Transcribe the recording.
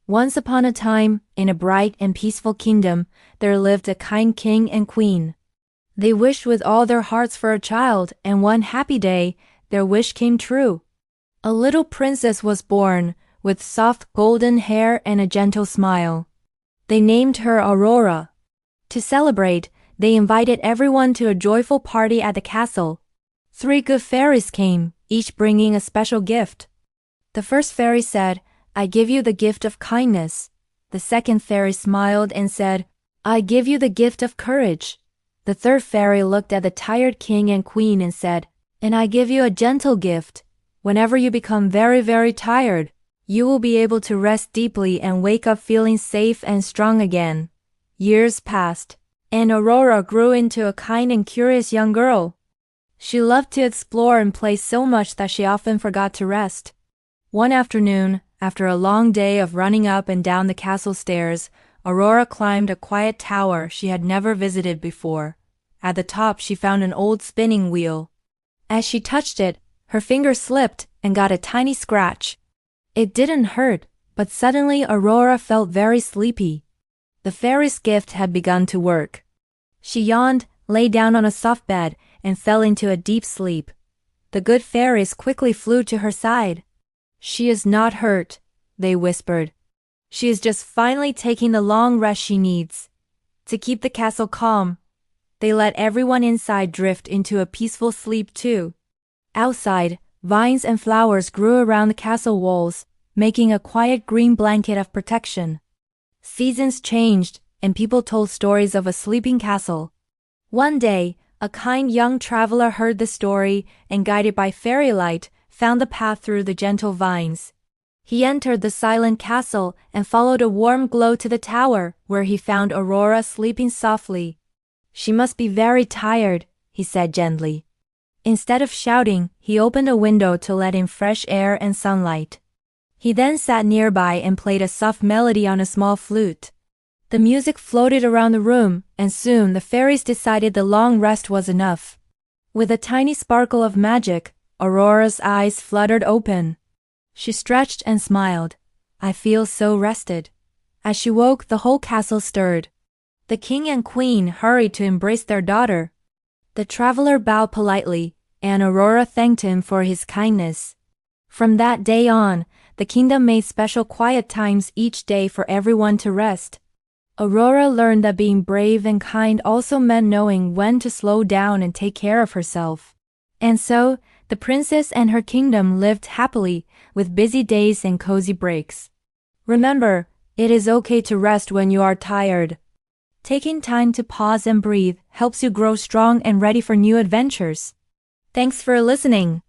Once upon a time, in a bright and peaceful kingdom, there lived a kind king and queen. They wished with all their hearts for a child, and one happy day, their wish came true. A little princess was born, with soft golden hair and a gentle smile. They named her Aurora. To celebrate, they invited everyone to a joyful party at the castle. 3 good fairies came, each bringing a special gift. The first fairy said, "I give you the gift of kindness." The second fairy smiled and said, "I give you the gift of courage." The third fairy looked at the tired king and queen and said, "And I give you a gentle gift. Whenever you become very, very tired, you will be able to rest deeply and wake up feeling safe and strong again." Years passed, and Aurora grew into a kind and curious young girl. She loved to explore and play so much that she often forgot to rest. One afternoon, after a long day of running up and down the castle stairs, Aurora climbed a quiet tower she had never visited before. At the top she found an old spinning wheel. As she touched it, her finger slipped and got a tiny scratch. It didn't hurt, but suddenly Aurora felt very sleepy. The fairy's gift had begun to work. She yawned, lay down on a soft bed, and fell into a deep sleep. The good fairies quickly flew to her side. "She is not hurt," they whispered. "She is just finally taking the long rest she needs." To keep the castle calm, they let everyone inside drift into a peaceful sleep too. Outside, vines and flowers grew around the castle walls, making a quiet green blanket of protection. Seasons changed, and people told stories of a sleeping castle. One day, a kind young traveler heard the story and, guided by fairy light, found the path through the gentle vines. He entered the silent castle and followed a warm glow to the tower, where he found Aurora sleeping softly. "She must be very tired," he said gently. Instead of shouting, he opened a window to let in fresh air and sunlight. He then sat nearby and played a soft melody on a small flute. The music floated around the room, and soon the fairies decided the long rest was enough. With a tiny sparkle of magic, Aurora's eyes fluttered open. She stretched and smiled. "I feel so rested." As she woke, the whole castle stirred. The king and queen hurried to embrace their daughter. The traveler bowed politely, and Aurora thanked him for his kindness. From that day on, the kingdom made special quiet times each day for everyone to rest. Aurora learned that being brave and kind also meant knowing when to slow down and take care of herself. And so, the princess and her kingdom lived happily, with busy days and cozy breaks. Remember, it is okay to rest when you are tired. Taking time to pause and breathe helps you grow strong and ready for new adventures. Thanks for listening.